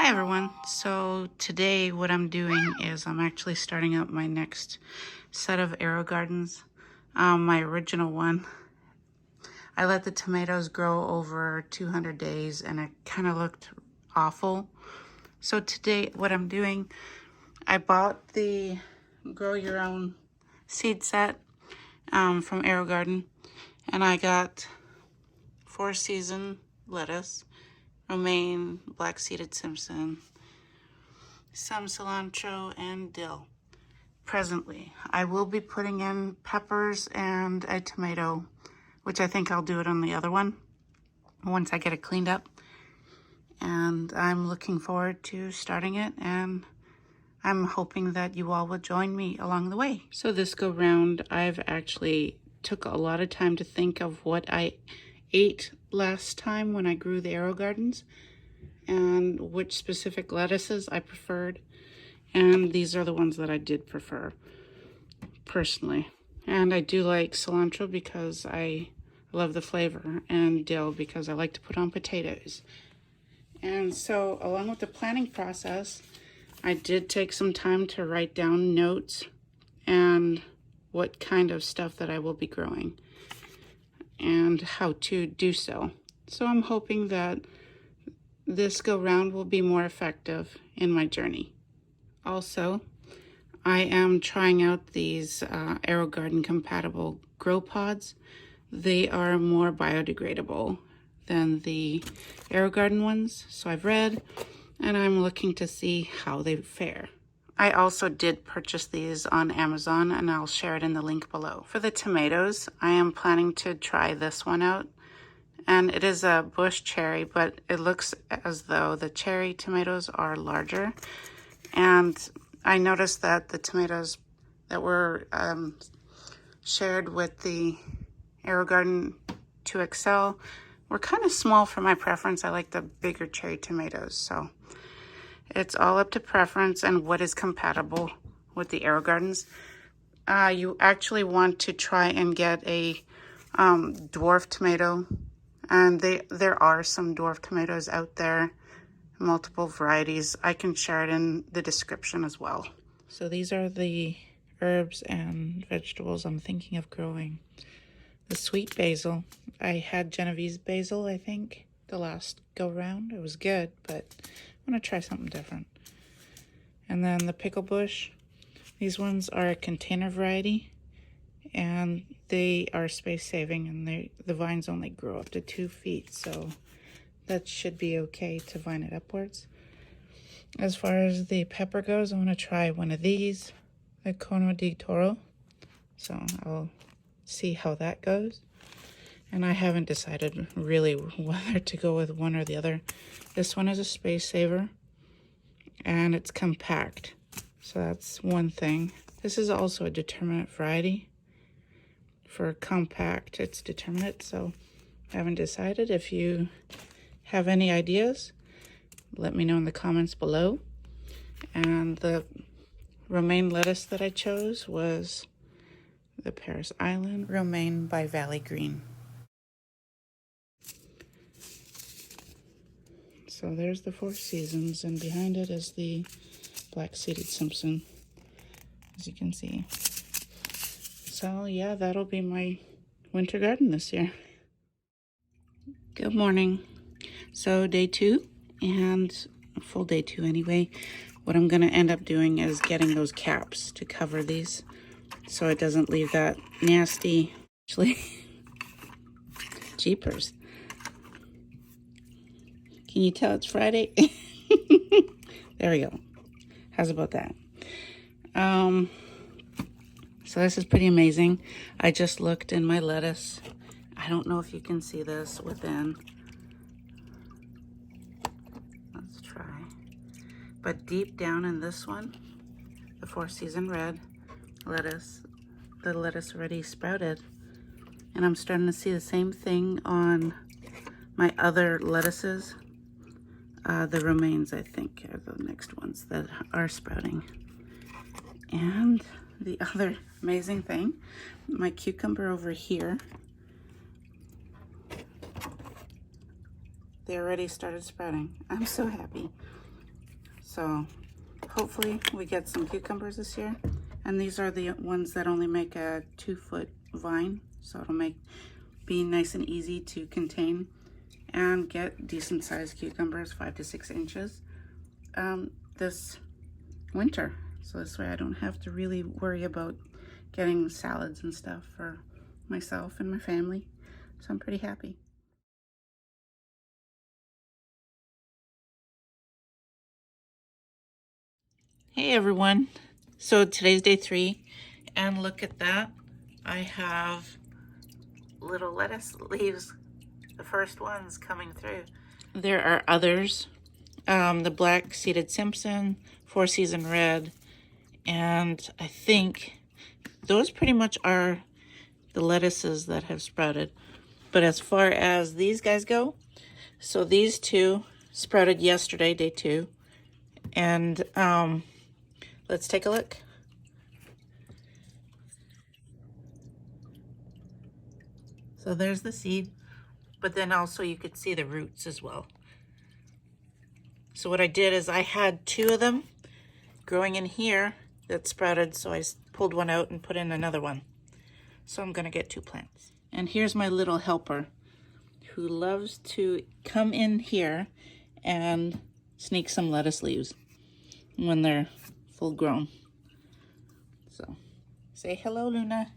Hi everyone. So today what I'm doing is I'm actually starting up my next set of AeroGardens. My original one, I let the tomatoes grow over 200 days and it kind of looked awful. So today what I'm doing, I bought the Grow Your Own seed set from AeroGarden, and I got 4-season lettuce, romaine, black-seeded Simpson, some cilantro, and dill. Presently, I will be putting in peppers and a tomato, which I think I'll do it on the other one once I get it cleaned up. And I'm looking forward to starting it, and I'm hoping that you all will join me along the way. So this go round, I've actually took a lot of time to think of what I ate last time when I grew the AeroGardens and which specific lettuces I preferred. And these are the ones that I did prefer personally. And I do like cilantro because I love the flavor, and dill because I like to put on potatoes. And so along with the planning process, I did take some time to write down notes and what kind of stuff that I will be growing and how to do so. So I'm hoping that this go round will be more effective in my journey. Also, I am trying out these AeroGarden compatible grow pods. They are more biodegradable than the AeroGarden ones, so I've read, and I'm looking to see how they fare. I also did purchase these on Amazon, and I'll share it in the link below. For the tomatoes, I am planning to try this one out, and it is a bush cherry, but it looks as though the cherry tomatoes are larger. And I noticed that the tomatoes that were shared with the AeroGarden 2XL were kind of small for my preference. I like the bigger cherry tomatoes, so it's all up to preference and what is compatible with the AeroGardens. You actually want to try and get a dwarf tomato, and there are some dwarf tomatoes out there, multiple varieties. I can share it in the description as well. So these are the herbs and vegetables I'm thinking of growing. The sweet basil. I had Genovese basil, I think, the last go round. It was good, but I'm gonna try something different. And then the pickle bush. These ones are a container variety, and they are space saving, and the vines only grow up to 2 feet, so that should be okay to vine it upwards. As far as the pepper goes, I want to try one of these, the Cono di Toro. So I'll see how that goes. And I haven't decided really whether to go with one or the other. This one is a space saver, and it's compact. So that's one thing. This is also a determinate variety. For compact, it's determinate, so I haven't decided. If you have any ideas, let me know in the comments below. And the romaine lettuce that I chose was the Paris Island Romaine by Valley Green. So there's the 4 seasons, and behind it is the black-seeded Simpson, as you can see. So yeah, that'll be my winter garden this year. Good morning. So day 2, and full day 2 anyway. What I'm gonna end up doing is getting those caps to cover these so it doesn't leave that nasty, actually, jeepers. Can you tell it's Friday? There we go. How's about that? So this is pretty amazing. I just looked in my lettuce. I don't know if you can see this within. Let's try. But deep down in this one, the 4-season red lettuce, the lettuce already sprouted. And I'm starting to see the same thing on my other lettuces. The romaines, I think, are the next ones that are sprouting. And the other amazing thing, my cucumber over here, they already started sprouting. I'm so happy. So hopefully we get some cucumbers this year. And these are the ones that only make a 2-foot vine. So it'll be nice and easy to contain and get decent sized cucumbers, 5 to 6 inches, this winter. So this way I don't have to really worry about getting salads and stuff for myself and my family. So I'm pretty happy. Hey everyone. So today's day 3 and look at that. I have little lettuce leaves, the first ones coming through. There are others, the black seeded Simpson, 4-season red, and I think those pretty much are the lettuces that have sprouted. But as far as these guys go, so these 2 sprouted yesterday, day 2, and let's take a look. So there's the seed, but then also you could see the roots as well. So what I did is I had 2 of them growing in here that sprouted, so I pulled one out and put in another one. So I'm gonna get 2 plants. And here's my little helper who loves to come in here and sneak some lettuce leaves when they're full grown. So say hello, Luna.